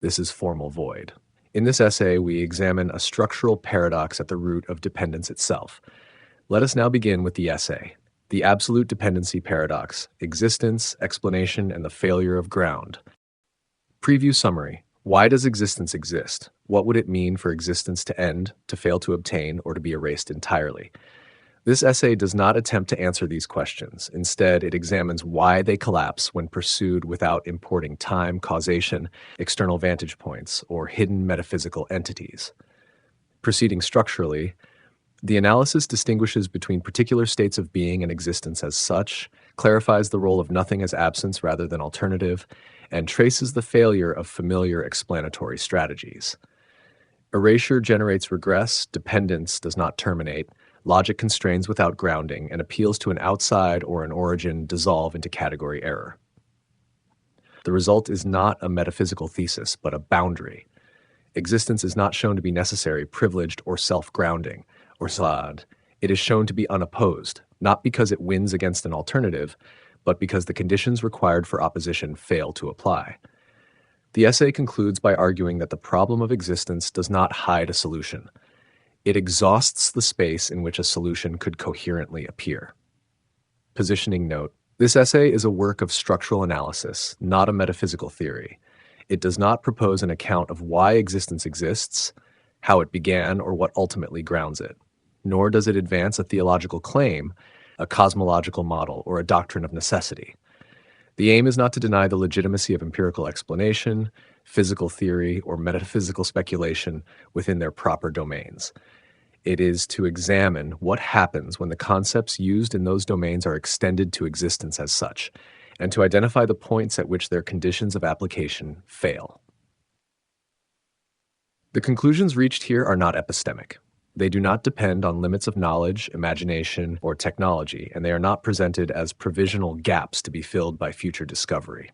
This is formalvoid. In this essay, we examine a structural paradox at the root of dependence itself. Let us now begin with the essay. The absolute dependency paradox: existence, explanation, and the failure of ground. Preview summary. Why does existence exist? What would it mean for existence to end, to fail to obtain, or to be erased entirely? This essay does not attempt to answer these questions. Instead, it examines why they collapse when pursued without importing time, causation, external vantage points, or hidden metaphysical entities. Proceeding structurally, the analysis distinguishes between particular states of being and existence as such, clarifies the role of nothing as absence rather than alternative, and traces the failure of familiar explanatory strategies. Erasure generates regress, dependence does not terminate, logic constrains without grounding, and appeals to an outside or an origin dissolve into category error. The result is not a metaphysical thesis, but a boundary. Existence is not shown to be necessary, privileged, or self-grounding, or sad. It is shown to be unopposed, not because it wins against an alternative, but because the conditions required for opposition fail to apply. The essay concludes by arguing that the problem of existence does not hide a solution. It exhausts the space in which a solution could coherently appear. Positioning note: this essay is a work of structural analysis, not a metaphysical theory. It does not propose an account of why existence exists, how it began, or what ultimately grounds it. Nor does it advance a theological claim, a cosmological model, or a doctrine of necessity. The aim is not to deny the legitimacy of empirical explanation, physical theory, or metaphysical speculation within their proper domains. It is to examine what happens when the concepts used in those domains are extended to existence as such, and to identify the points at which their conditions of application fail. The conclusions reached here are not epistemic. They do not depend on limits of knowledge, imagination, or technology, and they are not presented as provisional gaps to be filled by future discovery.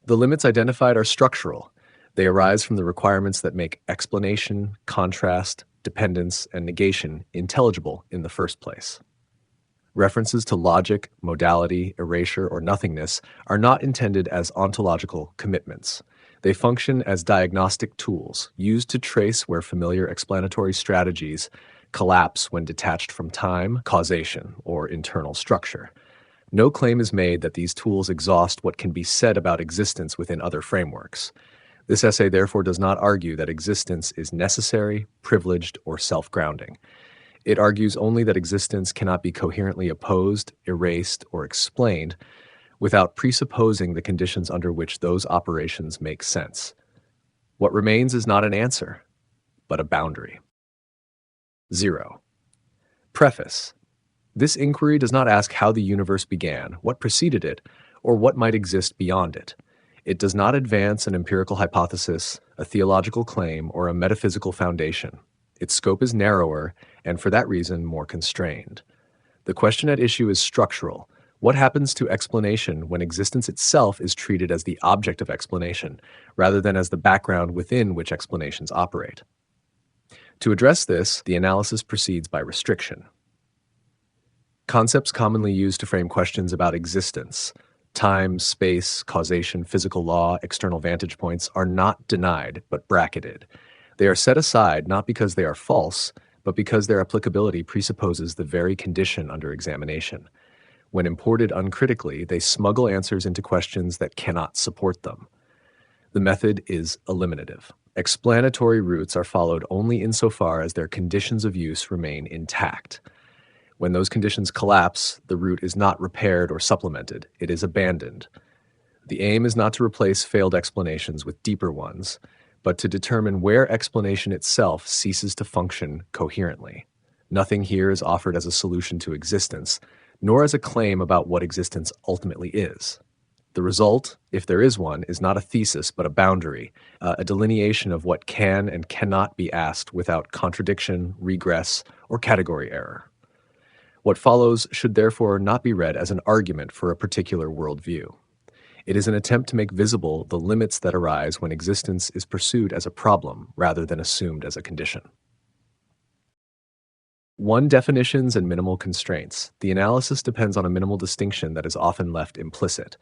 The limits identified are structural. They arise from the requirements that make explanation, contrast, dependence, and negation intelligible in the first place. References to logic, modality, erasure, or nothingness are not intended as ontological commitments. They function as diagnostic tools used to trace where familiar explanatory strategies collapse when detached from time, causation, or internal structure. No claim is made that these tools exhaust what can be said about existence within other frameworks. This essay therefore does not argue that existence is necessary, privileged, or self-grounding. It argues only that existence cannot be coherently opposed, erased, or explained without presupposing the conditions under which those operations make sense. What remains is not an answer, but a boundary. 0. Preface. This inquiry does not ask how the universe began, what preceded it, or what might exist beyond it. It does not advance an empirical hypothesis, a theological claim, or a metaphysical foundation. Its scope is narrower, and for that reason, more constrained. The question at issue is structural. What happens to explanation when existence itself is treated as the object of explanation, rather than as the background within which explanations operate? To address this, the analysis proceeds by restriction. Concepts commonly used to frame questions about existence, time, space, causation, physical law, external vantage points, are not denied, but bracketed. They are set aside not because they are false, but because their applicability presupposes the very condition under examination. When imported uncritically, they smuggle answers into questions that cannot support them. The method is eliminative. Explanatory routes are followed only insofar as their conditions of use remain intact. When those conditions collapse, the route is not repaired or supplemented, it is abandoned. The aim is not to replace failed explanations with deeper ones, but to determine where explanation itself ceases to function coherently. Nothing here is offered as a solution to existence, nor as a claim about what existence ultimately is. The result, if there is one, is not a thesis but a boundary, a delineation of what can and cannot be asked without contradiction, regress, or category error. What follows should therefore not be read as an argument for a particular worldview. It is an attempt to make visible the limits that arise when existence is pursued as a problem rather than assumed as a condition. 1. Definitions and minimal constraints. The analysis depends on a minimal distinction that is often left implicit.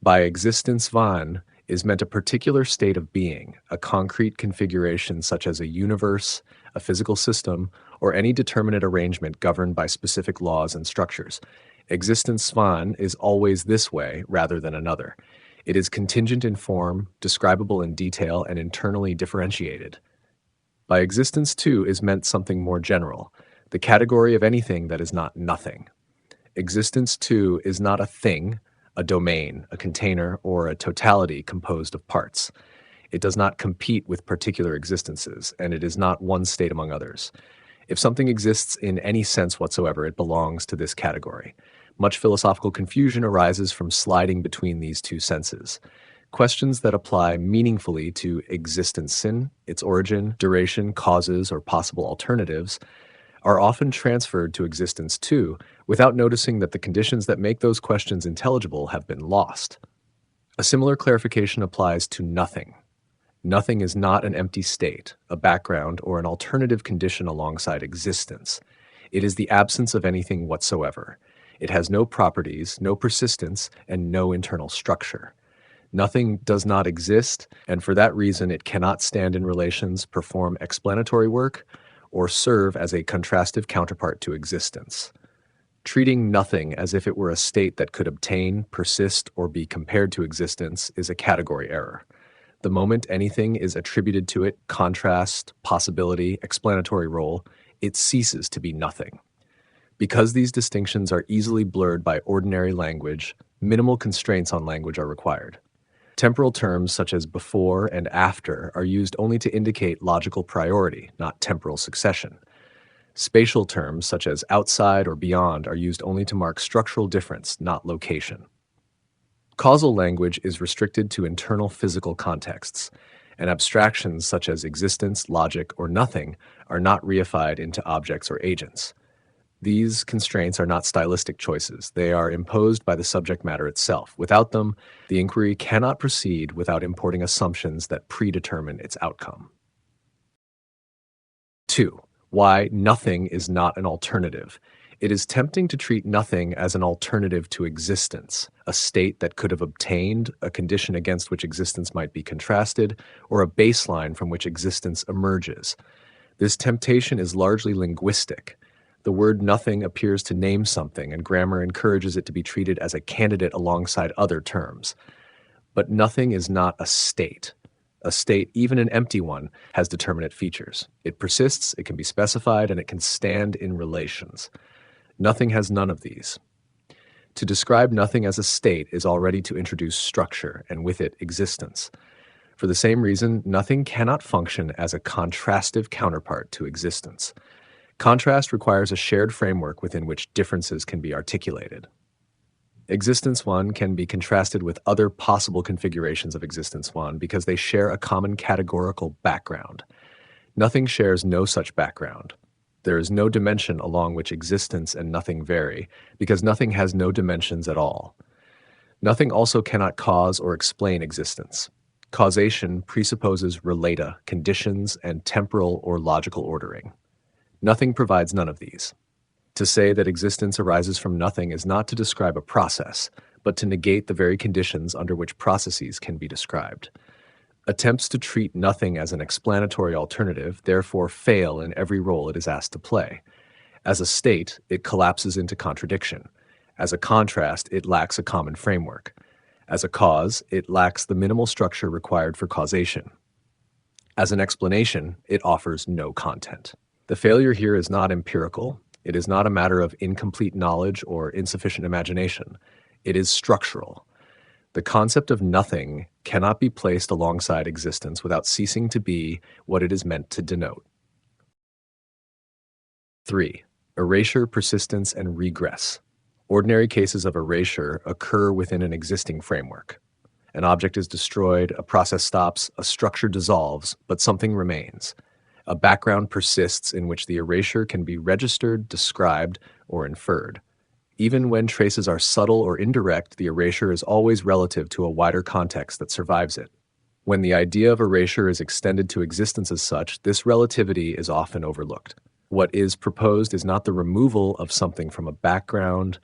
By existence van, is meant a particular state of being, a concrete configuration such as a universe, a physical system, or any determinate arrangement governed by specific laws and structures. Existence svan is always this way rather than another. It is contingent in form, describable in detail, and internally differentiated. By existence too is meant something more general, the category of anything that is not nothing. Existence too is not a thing, a domain, a container, or a totality composed of parts. It does not compete with particular existences, and it is not one state among others. If something exists in any sense whatsoever, it belongs to this category. Much philosophical confusion arises from sliding between these two senses. Questions that apply meaningfully to existence sin, its origin, duration, causes, or possible alternatives, are often transferred to existence too, without noticing that the conditions that make those questions intelligible have been lost. A similar clarification applies to nothing. Nothing is not an empty state, a background, or an alternative condition alongside existence. It is the absence of anything whatsoever. It has no properties, no persistence, and no internal structure. Nothing does not exist, and for that reason it cannot stand in relations, perform explanatory work, or serve as a contrastive counterpart to existence. Treating nothing as if it were a state that could obtain, persist, or be compared to existence is a category error. The moment anything is attributed to it, contrast, possibility, explanatory role, it ceases to be nothing. Because these distinctions are easily blurred by ordinary language, minimal constraints on language are required. Temporal terms such as before and after are used only to indicate logical priority, not temporal succession. Spatial terms such as outside or beyond are used only to mark structural difference, not location. Causal language is restricted to internal physical contexts, and abstractions such as existence, logic, or nothing are not reified into objects or agents. These constraints are not stylistic choices. They are imposed by the subject matter itself. Without them, the inquiry cannot proceed without importing assumptions that predetermine its outcome. 2. Why nothing is not an alternative. It is tempting to treat nothing as an alternative to existence, a state that could have obtained, a condition against which existence might be contrasted, or a baseline from which existence emerges. This temptation is largely linguistic. The word nothing appears to name something, and grammar encourages it to be treated as a candidate alongside other terms. But nothing is not a state. A state, even an empty one, has determinate features. It persists, it can be specified, and it can stand in relations. Nothing has none of these. To describe nothing as a state is already to introduce structure, and with it, existence. For the same reason, nothing cannot function as a contrastive counterpart to existence. Contrast requires a shared framework within which differences can be articulated. Existence one can be contrasted with other possible configurations of existence one because they share a common categorical background. Nothing shares no such background. There is no dimension along which existence and nothing vary, because nothing has no dimensions at all. Nothing also cannot cause or explain existence. Causation presupposes relata, conditions, and temporal or logical ordering. Nothing provides none of these. To say that existence arises from nothing is not to describe a process, but to negate the very conditions under which processes can be described. Attempts to treat nothing as an explanatory alternative therefore fail in every role it is asked to play. As a state, it collapses into contradiction. As a contrast, it lacks a common framework. As a cause, it lacks the minimal structure required for causation. As an explanation, it offers no content. The failure here is not empirical. It is not a matter of incomplete knowledge or insufficient imagination. It is structural. The concept of nothing cannot be placed alongside existence without ceasing to be what it is meant to denote. 3. Erasure, persistence, and regress. Ordinary cases of erasure occur within an existing framework. An object is destroyed, a process stops, a structure dissolves, but something remains. A background persists in which the erasure can be registered, described, or inferred. Even when traces are subtle or indirect, the erasure is always relative to a wider context that survives it. When the idea of erasure is extended to existence as such, this relativity is often overlooked. What is proposed is not the removal of something from a background,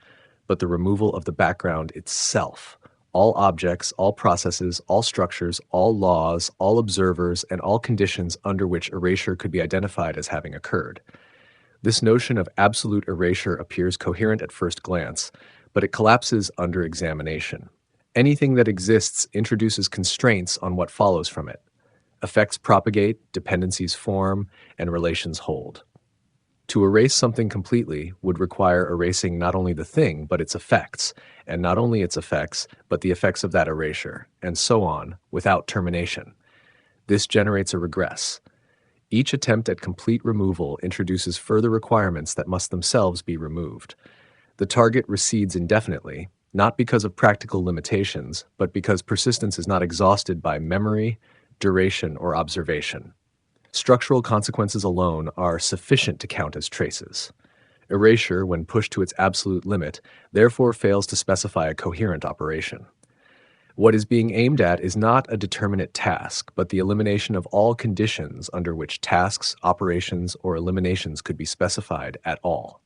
but the removal of the background itself. All objects, all processes, all structures, all laws, all observers, and all conditions under which erasure could be identified as having occurred. This notion of absolute erasure appears coherent at first glance, but it collapses under examination. Anything that exists introduces constraints on what follows from it. Effects propagate, dependencies form, and relations hold. To erase something completely would require erasing not only the thing, but its effects, and not only its effects, but the effects of that erasure, and so on, without termination. This generates a regress. Each attempt at complete removal introduces further requirements that must themselves be removed. The target recedes indefinitely, not because of practical limitations, but because persistence is not exhausted by memory, duration, or observation. Structural consequences alone are sufficient to count as traces. Erasure, when pushed to its absolute limit, therefore fails to specify a coherent operation. What is being aimed at is not a determinate task, but the elimination of all conditions under which tasks, operations, or eliminations could be specified at all.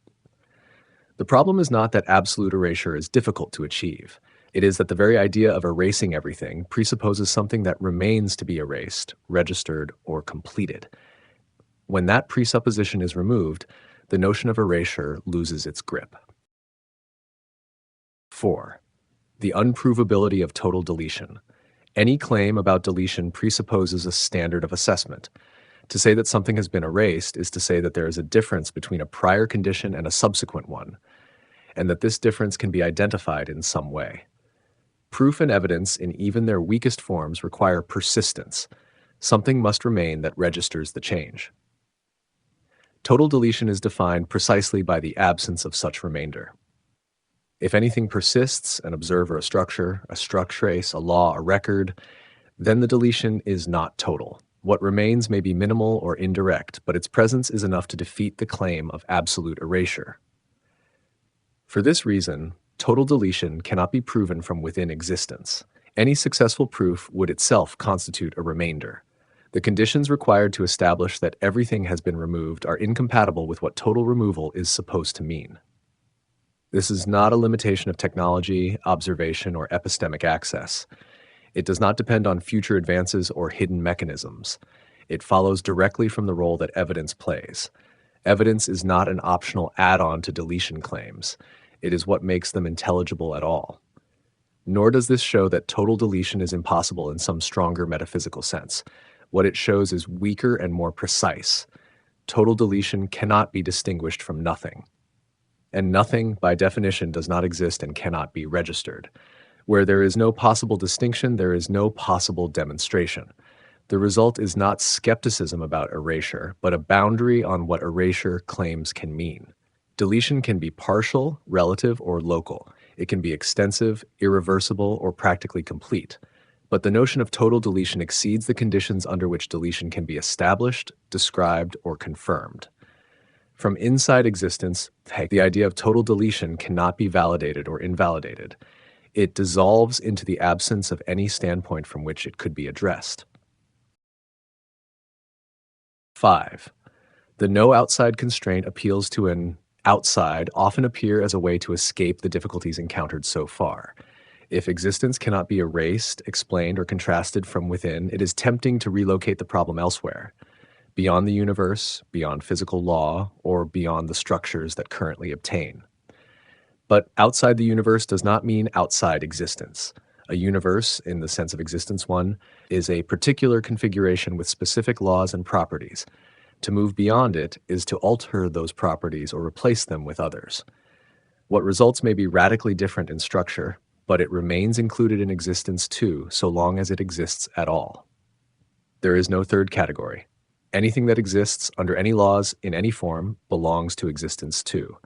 The problem is not that absolute erasure is difficult to achieve. It is that the very idea of erasing everything presupposes something that remains to be erased, registered, or completed. When that presupposition is removed, the notion of erasure loses its grip. 4. The unprovability of total deletion. Any claim about deletion presupposes a standard of assessment. To say that something has been erased is to say that there is a difference between a prior condition and a subsequent one, and that this difference can be identified in some way. Proof and evidence in even their weakest forms require persistence. Something must remain that registers the change. Total deletion is defined precisely by the absence of such remainder. If anything persists, an observer, a structure, a struct trace, a law, a record, then the deletion is not total. What remains may be minimal or indirect, but its presence is enough to defeat the claim of absolute erasure. For this reason, total deletion cannot be proven from within existence. Any successful proof would itself constitute a remainder. The conditions required to establish that everything has been removed are incompatible with what total removal is supposed to mean. This is not a limitation of technology, observation, or epistemic access. It does not depend on future advances or hidden mechanisms. It follows directly from the role that evidence plays. Evidence is not an optional add-on to deletion claims. It is what makes them intelligible at all. Nor does this show that total deletion is impossible in some stronger metaphysical sense. What it shows is weaker and more precise. Total deletion cannot be distinguished from nothing. And nothing, by definition, does not exist and cannot be registered. Where there is no possible distinction, there is no possible demonstration. The result is not skepticism about erasure, but a boundary on what erasure claims can mean. Deletion can be partial, relative, or local. It can be extensive, irreversible, or practically complete. But the notion of total deletion exceeds the conditions under which deletion can be established, described, or confirmed. From inside existence, the idea of total deletion cannot be validated or invalidated. It dissolves into the absence of any standpoint from which it could be addressed. 5. The no-outside constraint appeals to an outside often appear as a way to escape the difficulties encountered so far. If existence cannot be erased, explained, or contrasted from within, it is tempting to relocate the problem elsewhere, beyond the universe, beyond physical law, or beyond the structures that currently obtain. But outside the universe does not mean outside existence. A universe, in the sense of existence one, is a particular configuration with specific laws and properties. To move beyond it is to alter those properties or replace them with others. What results may be radically different in structure, but it remains included in existence too, so long as it exists at all. There is no third category. Anything that exists under any laws in any form belongs to existence too.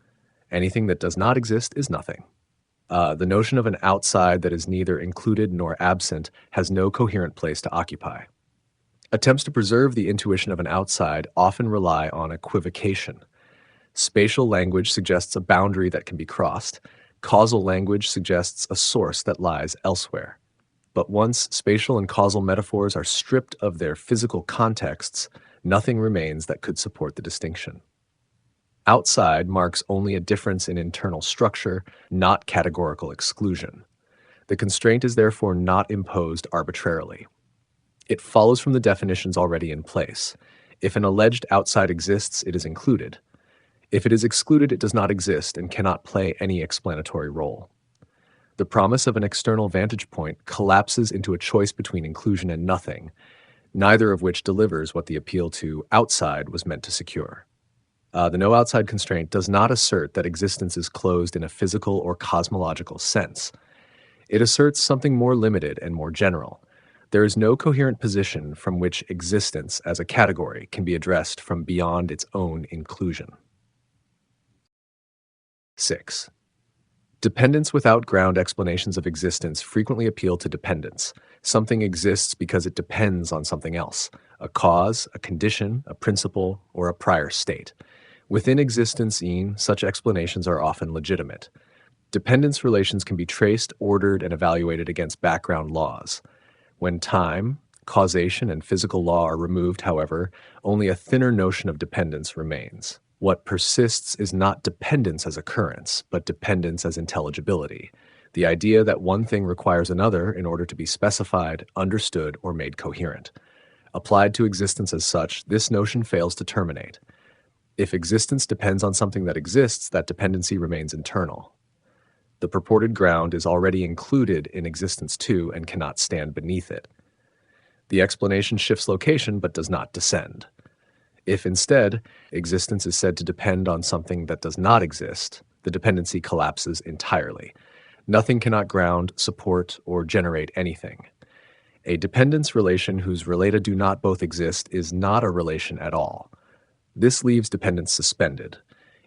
Anything that does not exist is nothing. The notion of an outside that is neither included nor absent has no coherent place to occupy. Attempts to preserve the intuition of an outside often rely on equivocation. Spatial language suggests a boundary that can be crossed. Causal language suggests a source that lies elsewhere. But once spatial and causal metaphors are stripped of their physical contexts, nothing remains that could support the distinction. Outside marks only a difference in internal structure, not categorical exclusion. The constraint is therefore not imposed arbitrarily. It follows from the definitions already in place. If an alleged outside exists, it is included. If it is excluded, it does not exist and cannot play any explanatory role. The promise of an external vantage point collapses into a choice between inclusion and nothing, neither of which delivers what the appeal to outside was meant to secure. The no-outside constraint does not assert that existence is closed in a physical or cosmological sense. It asserts something more limited and more general. There is no coherent position from which existence as a category can be addressed from beyond its own inclusion. 6. Dependence without ground explanations of existence frequently appeal to dependence. Something exists because it depends on something else, a cause, a condition, a principle, or a prior state. Within existence, such explanations are often legitimate. Dependence relations can be traced, ordered, and evaluated against background laws. When time, causation, and physical law are removed, however, only a thinner notion of dependence remains. What persists is not dependence as occurrence, but dependence as intelligibility, the idea that one thing requires another in order to be specified, understood, or made coherent. Applied to existence as such, this notion fails to terminate. If existence depends on something that exists, that dependency remains internal. The purported ground is already included in existence too and cannot stand beneath it. The explanation shifts location but does not descend. If instead, existence is said to depend on something that does not exist, the dependency collapses entirely. Nothing cannot ground, support, or generate anything. A dependence relation whose relata do not both exist is not a relation at all. This leaves dependence suspended.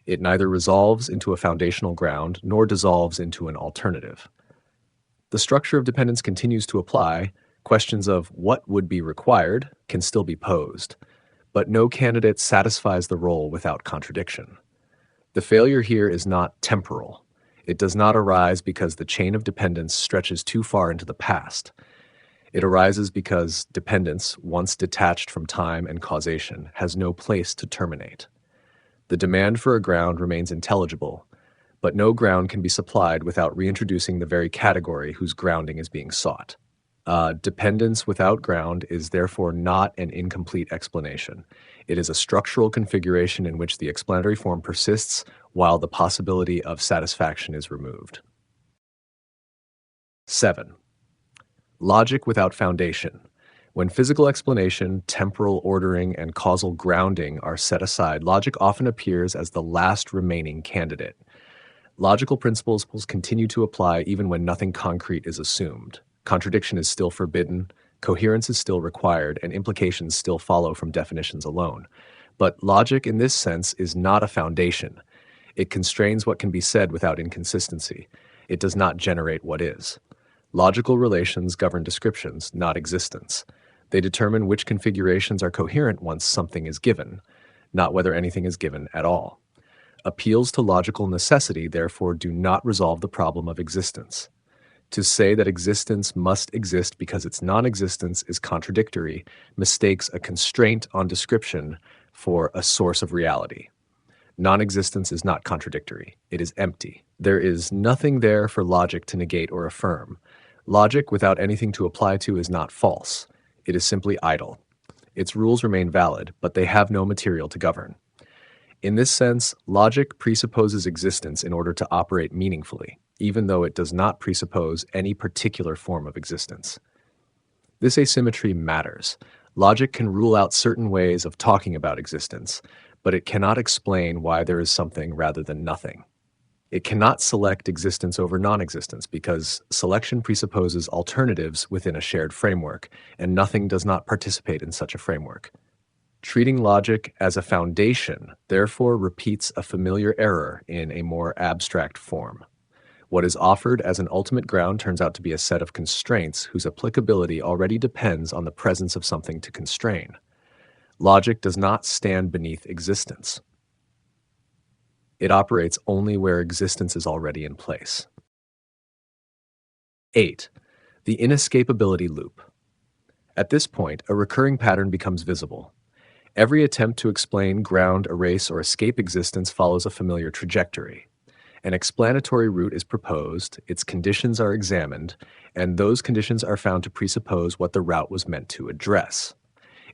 It neither resolves into a foundational ground nor dissolves into an alternative. The structure of dependence continues to apply. Questions of what would be required can still be posed, but no candidate satisfies the role without contradiction. The failure here is not temporal. It does not arise because the chain of dependence stretches too far into the past. It arises because dependence, once detached from time and causation, has no place to terminate. The demand for a ground remains intelligible, but no ground can be supplied without reintroducing the very category whose grounding is being sought. Dependence without ground is therefore not an incomplete explanation. It is a structural configuration in which the explanatory form persists while the possibility of satisfaction is removed. 7. Logic without foundation. When physical explanation, temporal ordering, and causal grounding are set aside, logic often appears as the last remaining candidate. Logical principles continue to apply even when nothing concrete is assumed. Contradiction is still forbidden, coherence is still required, and implications still follow from definitions alone. But logic in this sense is not a foundation. It constrains what can be said without inconsistency. It does not generate what is. Logical relations govern descriptions, not existence. They determine which configurations are coherent once something is given, not whether anything is given at all. Appeals to logical necessity, therefore, do not resolve the problem of existence. To say that existence must exist because its non-existence is contradictory mistakes a constraint on description for a source of reality. Non-existence is not contradictory. It is empty. There is nothing there for logic to negate or affirm. Logic without anything to apply to is not false. It is simply idle. Its rules remain valid, but they have no material to govern. In this sense, logic presupposes existence in order to operate meaningfully, even though it does not presuppose any particular form of existence. This asymmetry matters. Logic can rule out certain ways of talking about existence, but it cannot explain why there is something rather than nothing. It cannot select existence over non-existence because selection presupposes alternatives within a shared framework, and nothing does not participate in such a framework. Treating logic as a foundation, therefore, repeats a familiar error in a more abstract form. What is offered as an ultimate ground turns out to be a set of constraints whose applicability already depends on the presence of something to constrain. Logic does not stand beneath existence. It operates only where existence is already in place. 8. The Inescapability Loop. At this point, a recurring pattern becomes visible. Every attempt to explain, ground, erase, or escape existence follows a familiar trajectory. An explanatory route is proposed, its conditions are examined, and those conditions are found to presuppose what the route was meant to address.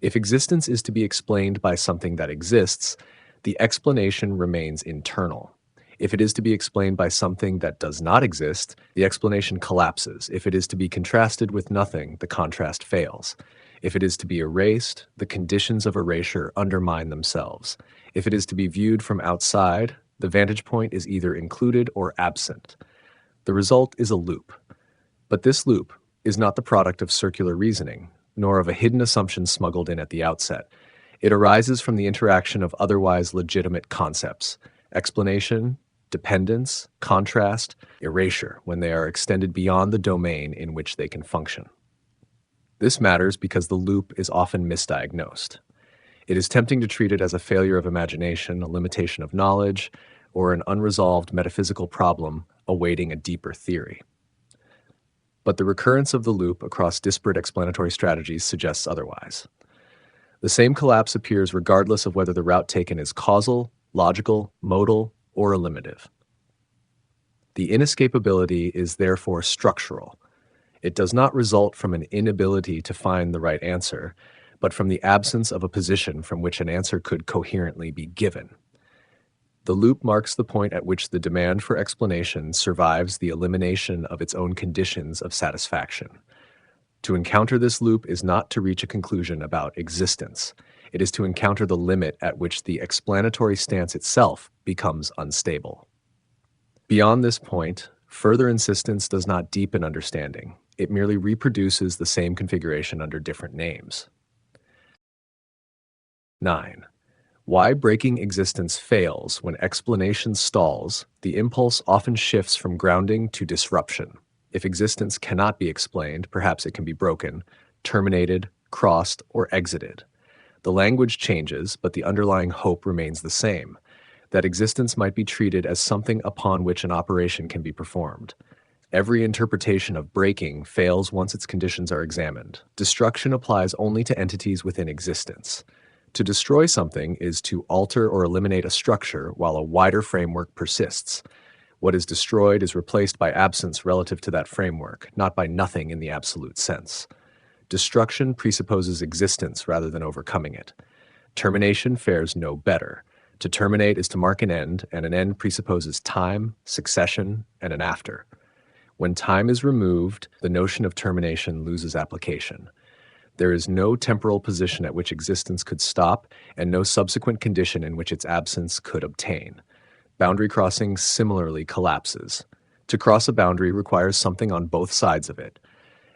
If existence is to be explained by something that exists, the explanation remains internal. If it is to be explained by something that does not exist, the explanation collapses. If it is to be contrasted with nothing, the contrast fails. If it is to be erased, the conditions of erasure undermine themselves. If it is to be viewed from outside, the vantage point is either included or absent. The result is a loop. But this loop is not the product of circular reasoning, nor of a hidden assumption smuggled in at the outset. It arises from the interaction of otherwise legitimate concepts: explanation, dependence, contrast, erasure, when they are extended beyond the domain in which they can function. This matters because the loop is often misdiagnosed. It is tempting to treat it as a failure of imagination, a limitation of knowledge, or an unresolved metaphysical problem awaiting a deeper theory. But the recurrence of the loop across disparate explanatory strategies suggests otherwise. The same collapse appears regardless of whether the route taken is causal, logical, modal, or eliminative. The inescapability is therefore structural. It does not result from an inability to find the right answer, but from the absence of a position from which an answer could coherently be given. The loop marks the point at which the demand for explanation survives the elimination of its own conditions of satisfaction. To encounter this loop is not to reach a conclusion about existence. It is to encounter the limit at which the explanatory stance itself becomes unstable. Beyond this point, further insistence does not deepen understanding. It merely reproduces the same configuration under different names. 9. Why breaking existence fails when explanation stalls, the impulse often shifts from grounding to disruption. If existence cannot be explained, perhaps it can be broken, terminated, crossed, or exited. The language changes, but the underlying hope remains the same, that existence might be treated as something upon which an operation can be performed. Every interpretation of breaking fails once its conditions are examined. Destruction applies only to entities within existence. To destroy something is to alter or eliminate a structure while a wider framework persists. What is destroyed is replaced by absence relative to that framework, not by nothing in the absolute sense. Destruction presupposes existence rather than overcoming it. Termination fares no better. To terminate is to mark an end, and an end presupposes time, succession, and an after. When time is removed, the notion of termination loses application. There is no temporal position at which existence could stop, and no subsequent condition in which its absence could obtain. Boundary crossing similarly collapses. To cross a boundary requires something on both sides of it.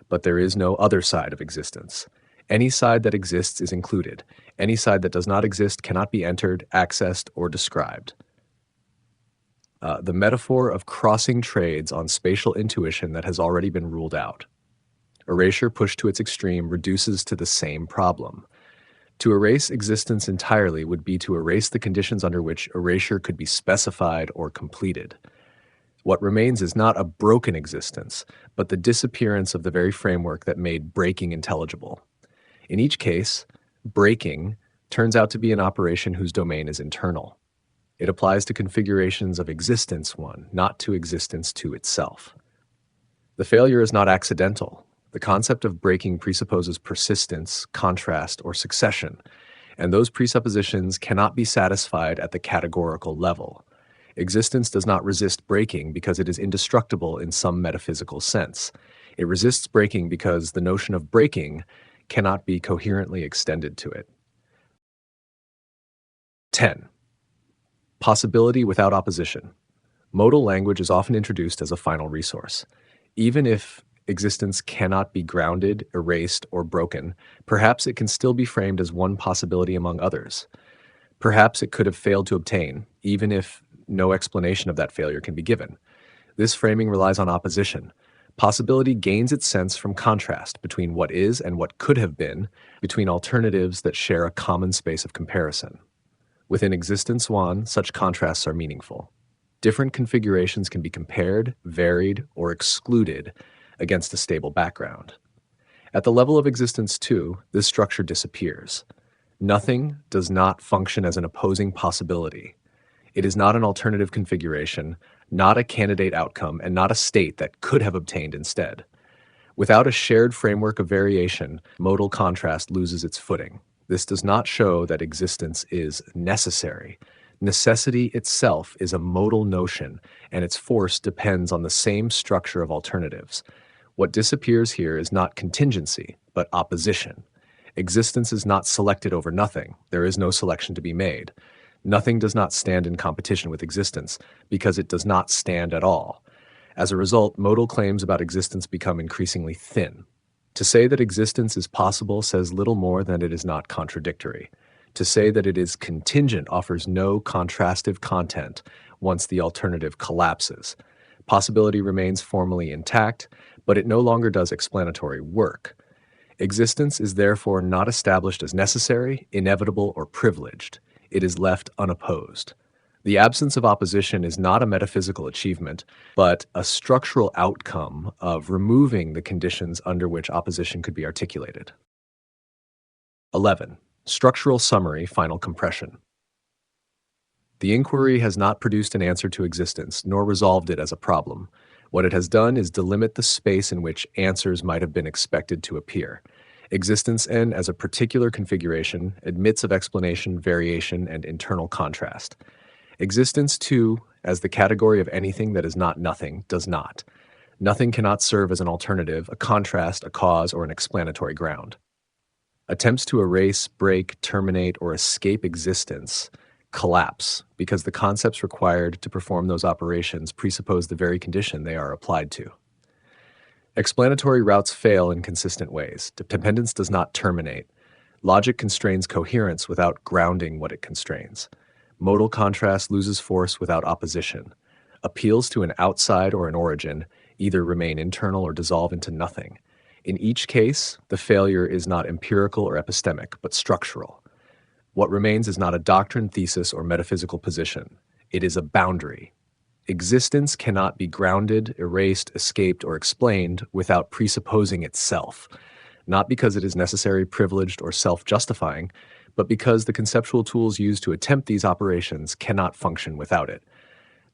But there is no other side of existence. Any side that exists is included. Any side that does not exist cannot be entered, accessed, or described. The metaphor of crossing trades on spatial intuition that has already been ruled out. Erasure pushed to its extreme reduces to the same problem. To erase existence entirely would be to erase the conditions under which erasure could be specified or completed. What remains is not a broken existence, but the disappearance of the very framework that made breaking intelligible. In each case, breaking turns out to be an operation whose domain is internal. It applies to configurations of existence one, not to existence two itself. The failure is not accidental. The concept of breaking presupposes persistence, contrast, or succession, and those presuppositions cannot be satisfied at the categorical level. Existence does not resist breaking because it is indestructible in some metaphysical sense. It resists breaking because the notion of breaking cannot be coherently extended to it. 10. Possibility without opposition. Modal language is often introduced as a final resource. Even if existence cannot be grounded, erased, or broken, perhaps it can still be framed as one possibility among others. Perhaps it could have failed to obtain, even if no explanation of that failure can be given. This framing relies on opposition. Possibility gains its sense from contrast between what is and what could have been, between alternatives that share a common space of comparison. Within existence one, such contrasts are meaningful. Different configurations can be compared, varied, or excluded against a stable background. At the level of existence two, this structure disappears. Nothing does not function as an opposing possibility. It is not an alternative configuration, not a candidate outcome, and not a state that could have obtained instead. Without a shared framework of variation, modal contrast loses its footing. This does not show that existence is necessary. Necessity itself is a modal notion, and its force depends on the same structure of alternatives. What disappears here is not contingency, but opposition. Existence is not selected over nothing. There is no selection to be made. Nothing does not stand in competition with existence, because it does not stand at all. As a result, modal claims about existence become increasingly thin. To say that existence is possible says little more than it is not contradictory. To say that it is contingent offers no contrastive content once the alternative collapses. Possibility remains formally intact, but it no longer does explanatory work. Existence is therefore not established as necessary, inevitable, or privileged. It is left unopposed. The absence of opposition is not a metaphysical achievement, but a structural outcome of removing the conditions under which opposition could be articulated. 11. Structural summary, final compression. The inquiry has not produced an answer to existence, nor resolved it as a problem. What it has done is delimit the space in which answers might have been expected to appear. Existence N as a particular configuration admits of explanation, variation, and internal contrast. Existence, too, as the category of anything that is not nothing, does not. Nothing cannot serve as an alternative, a contrast, a cause, or an explanatory ground. Attempts to erase, break, terminate, or escape existence collapse because the concepts required to perform those operations presuppose the very condition they are applied to. Explanatory routes fail in consistent ways. Dependence does not terminate. Logic constrains coherence without grounding what it constrains. Modal contrast loses force without opposition. Appeals to an outside or an origin either remain internal or dissolve into nothing. In each case, the failure is not empirical or epistemic, but structural. What remains is not a doctrine, thesis, or metaphysical position. It is a boundary. Existence cannot be grounded, erased, escaped, or explained without presupposing itself, not because it is necessary, privileged, or self-justifying, but because the conceptual tools used to attempt these operations cannot function without it.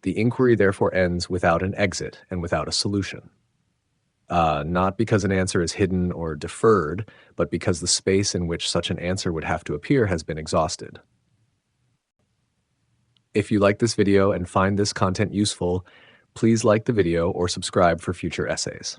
The inquiry therefore ends without an exit and without a solution. Not because an answer is hidden or deferred, but because the space in which such an answer would have to appear has been exhausted. If you like this video and find this content useful, please like the video or subscribe for future essays.